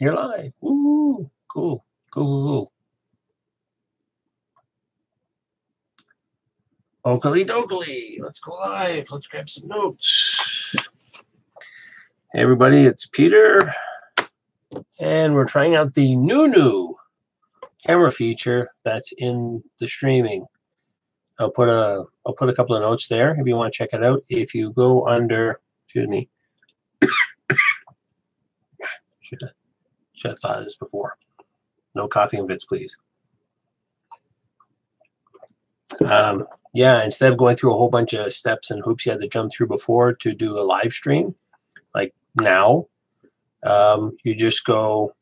You're live. Woo! Cool. Cool. Oakley dokley. Let's go live. Let's grab some notes. Hey, everybody. It's Peter. And we're trying out the new camera feature that's in the streaming. I'll put a couple of notes there if you want to check it out. If you go under, excuse me. Should have thought of this before. No coffee and bits, please. Yeah, instead of going through a whole bunch of steps and hoops you had to jump through before to do a live stream, like now, you just go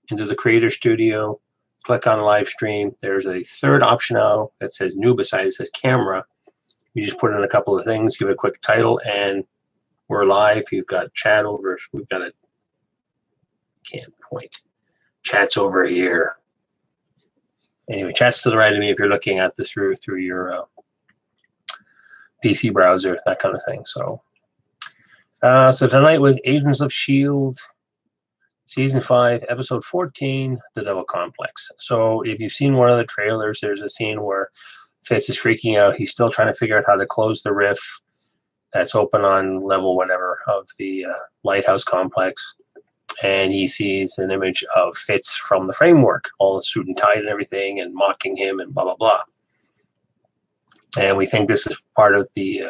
into the Creator Studio, click on live stream. There's a third option now that says new beside it, says camera. You just put in a couple of things, give it a quick title, and we're live. You've got chat over. We've got a can't point. Chat's over here. Anyway, chat's to the right of me if you're looking at this through your PC browser, that kind of thing. So tonight was Agents of S.H.I.E.L.D. Season 5, Episode 14, The Devil Complex. So if you've seen one of the trailers, there's a scene where Fitz is freaking out. He's still trying to figure out how to close the rift that's open on level whatever of the Lighthouse complex. And he sees an image of Fitz from the Framework, all suit and tie and everything, and mocking him and blah, blah, blah. And we think this is part of the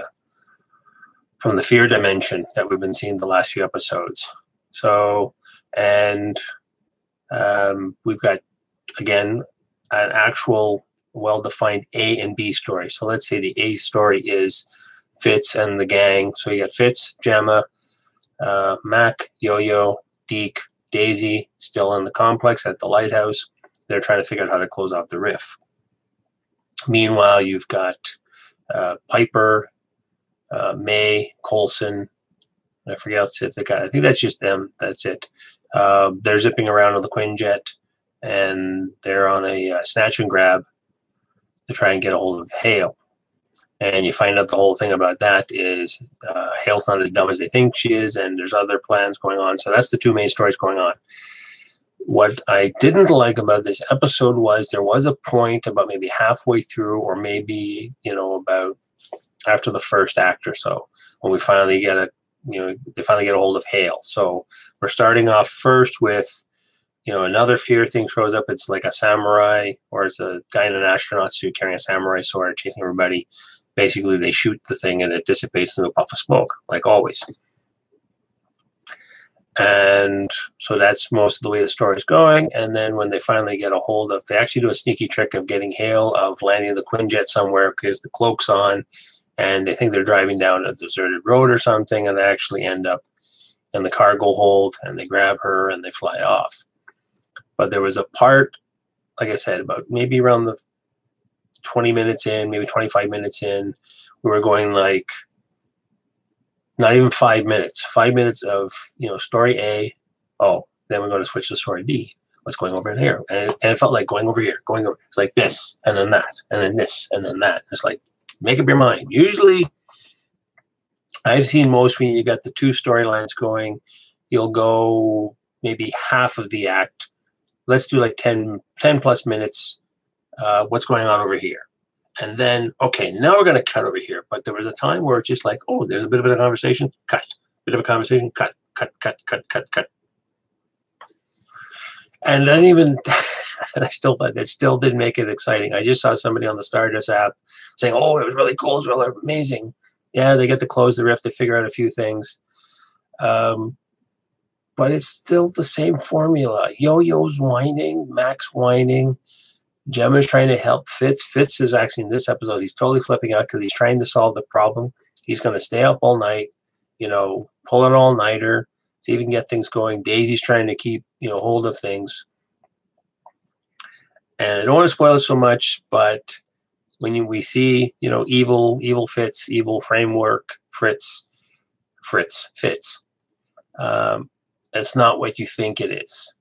from the fear dimension that we've been seeing the last few episodes. So, and we've got, again, an actual well-defined A and B story. So let's say the A story is Fitz and the gang. So you got Fitz, Gemma, Mac, Yo-Yo, Deke, Daisy, still in the complex at the Lighthouse. They're trying to figure out how to close off the rift. Meanwhile, you've got Piper, May, Coulson. I forget if the guy. I think that's just them. That's it. They're zipping around on the Quinjet, and they're on a snatch and grab to try and get a hold of Hale. And you find out the whole thing about that is Hale's not as dumb as they think she is, and there's other plans going on. So that's the two main stories going on. What I didn't like about this episode was there was a point about maybe halfway through, or maybe, about after the first act or so, when we finally get they finally get a hold of Hale. So we're starting off first with, another fear thing shows up. It's like a samurai, or it's a guy in an astronaut suit carrying a samurai sword, chasing everybody. Basically, they shoot the thing and it dissipates into a puff of smoke, like always. And so that's most of the way the story is going. And then when they finally get a hold of, they actually do a sneaky trick of getting Hale, of landing the Quinjet somewhere because the cloak's on, and they think they're driving down a deserted road or something, and they actually end up in the cargo hold, and they grab her and they fly off. But there was a part, like I said, about maybe around the 20 minutes in, maybe 25 minutes in, we were going like, not even 5 minutes. 5 minutes of, story A. Oh, then we're going to switch to story B. What's going over in here? And it felt like going over here, going over. It's like this, and then that, and then this, and then that. It's like, make up your mind. Usually, I've seen most when you got the two storylines going, you'll go maybe half of the act. Let's do like 10 plus minutes. What's going on over here? And then, okay, now we're going to cut over here. But there was a time where it's just like, oh, there's a bit of a conversation, cut. Bit of a conversation, cut. And then even, and I still thought that still didn't make it exciting. I just saw somebody on the Stardust app saying, oh, it was really cool. It was really amazing. Yeah, they get to close the rift. They figure out a few things. But it's still the same formula. Yo-Yo's whining, Mac's whining. Gemma's trying to help Fitz. Fitz is actually in this episode, he's totally flipping out because he's trying to solve the problem. He's going to stay up all night, pull an all-nighter, see if he can get things going. Daisy's trying to keep, hold of things. And I don't want to spoil it so much, but when we see, evil Fitz, evil Framework, Fitz, it's not what you think it is.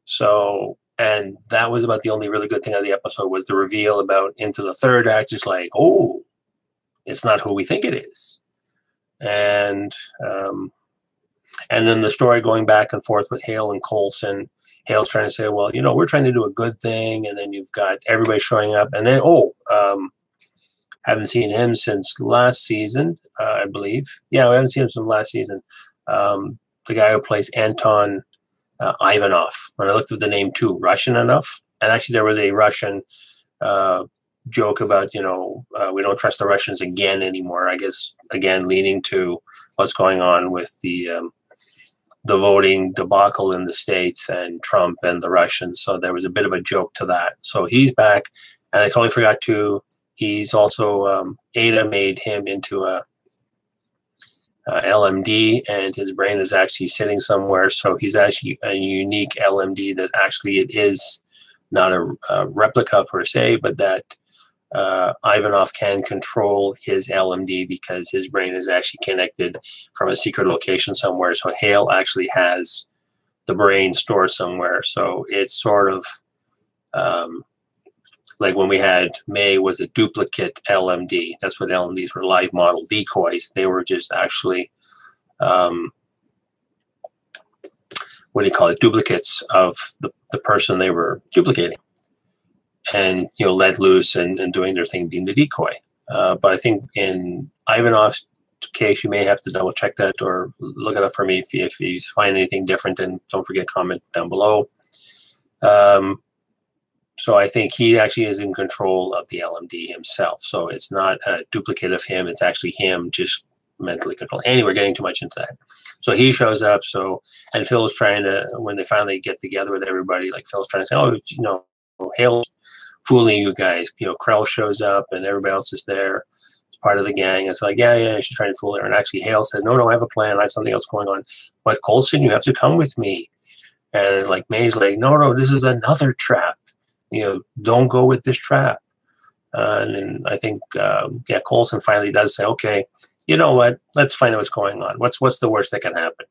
So, and that was about the only really good thing of the episode, was the reveal about into the third act, just like, oh, it's not who we think it is. And And then the story going back and forth with Hale and Coulson. Hale's trying to say, well, we're trying to do a good thing. And then you've got everybody showing up. And then, haven't seen him since last season, I believe. Yeah, we haven't seen him since last season. The guy who plays Anton Ivanov. When I looked at the name too, Russian enough. And actually there was a Russian joke about, we don't trust the Russians again anymore. I guess, again, leading to what's going on with the voting debacle in the States and Trump and the Russians. So there was a bit of a joke to that. So he's back. And I totally forgot to, he's also, Ada made him into a LMD, and his brain is actually sitting somewhere. So he's actually a unique LMD that actually it is not a replica per se, but that Ivanov can control his LMD because his brain is actually connected from a secret location somewhere. So Hale actually has the brain stored somewhere. So it's sort of like when we had May was a duplicate LMD. That's what LMDs were, live model decoys. They were just actually, duplicates of the person they were duplicating. And, let loose and doing their thing, being the decoy. But I think in Ivanov's case, you may have to double check that or look it up for me if you find anything different. And don't forget, comment down below. So I think he actually is in control of the LMD himself. So it's not a duplicate of him. It's actually him just mentally controlled. Anyway, we're getting too much into that. So he shows up. And Phil's trying to, when they finally get together with everybody, like Phil's trying to say, Hale's fooling you guys. Krell shows up and everybody else is there. It's part of the gang. It's like, yeah, she's trying to fool her. And actually Hale says, no, I have a plan. I have something else going on. But Coulson, you have to come with me. And like May's like, no, this is another trap. Don't go with this trap. And then I think, Coulson finally does say, okay, you know what? Let's find out what's going on. What's the worst that can happen?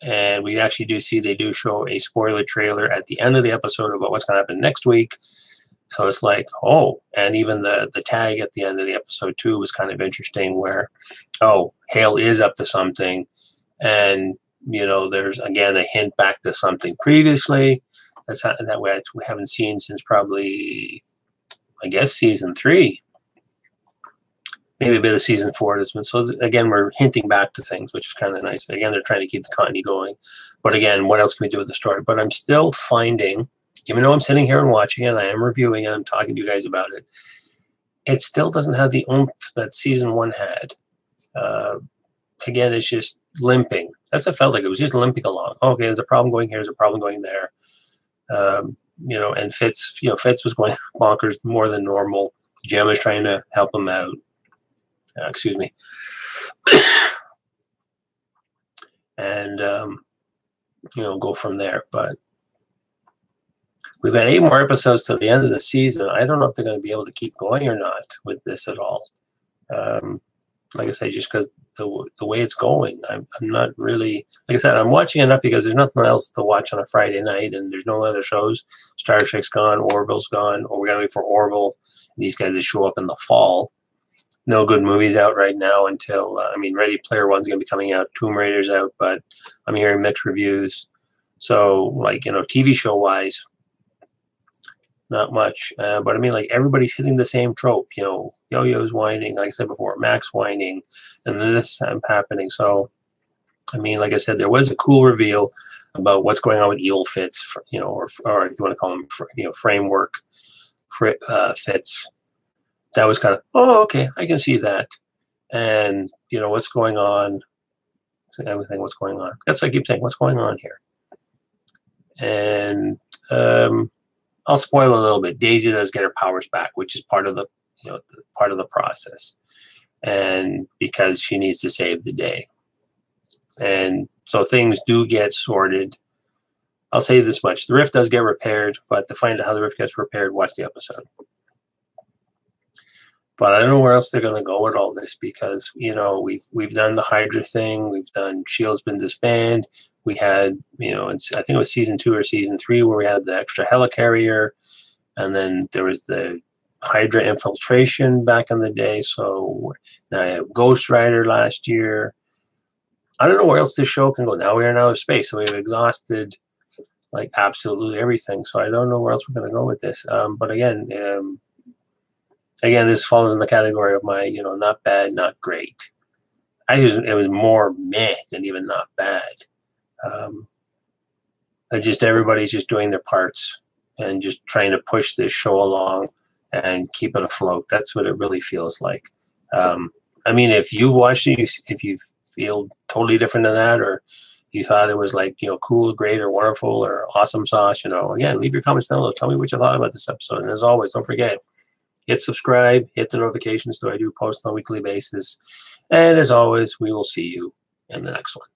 And we actually do see they do show a spoiler trailer at the end of the episode about what's going to happen next week. So it's like, and even the tag at the end of the episode too was kind of interesting where, Hale is up to something. And, there's again a hint back to something previously. That we haven't seen since probably, I guess, season 3. Maybe a bit of season 4. So again, we're hinting back to things, which is kind of nice. Again, they're trying to keep the continuity going. But again, what else can we do with the story? But I'm still finding, even though I'm sitting here and watching it, I am reviewing it, I'm talking to you guys about it, it still doesn't have the oomph that season 1 had. Again, it's just limping. That's what it felt like. It was just limping along. Okay, there's a problem going here, there's a problem going there. And Fitz was going bonkers more than normal. Jem was trying to help him out. Excuse me. And, go from there. But we've got 8 more episodes to the end of the season. I don't know if they're going to be able to keep going or not with this at all. Like I say, just because the way it's going, I'm not really, like I said, I'm watching enough because there's nothing else to watch on a Friday night and there's no other shows. Star Trek's gone, Orville's gone, or we got to wait for Orville. These guys that show up in the fall. No good movies out right now until, Ready Player One's going to be coming out. Tomb Raider's out, but I'm hearing mixed reviews. So, TV show-wise, not much. But everybody's hitting the same trope. Yo-Yo's whining, like I said before, Max whining, and then this happening. So, like I said, there was a cool reveal about what's going on with Leopold Fitz, or if you want to call him, Framework Fitz. That was kind of, okay, I can see that. And, what's going on? Everything, what's going on? That's what I keep saying, what's going on here? And I'll spoil a little bit. Daisy does get her powers back, which is part of the process. And because she needs to save the day. And so things do get sorted. I'll say this much. The rift does get repaired, but to find out how the rift gets repaired, watch the episode. But I don't know where else they're going to go with all this because, we've done the Hydra thing. We've done Shield's been disbanded. We had, I think it was season 2 or season 3 where we had the extra helicarrier. And then there was the Hydra infiltration back in the day. So now I have Ghost Rider last year. I don't know where else this show can go. Now we're in outer space, so we've exhausted like absolutely everything. So I don't know where else we're going to go with this. But again, this falls in the category of my, not bad, not great. It was more meh than even not bad. Everybody's just doing their parts and just trying to push this show along and keep it afloat. That's what it really feels like. I mean, if you've watched it, if you feel totally different than that, or you thought it was like, cool, great, or wonderful, or awesome sauce, again, leave your comments down below. Tell me what you thought about this episode. And as always, don't forget, hit subscribe, hit the notifications so I do post on a weekly basis. And as always, we will see you in the next one.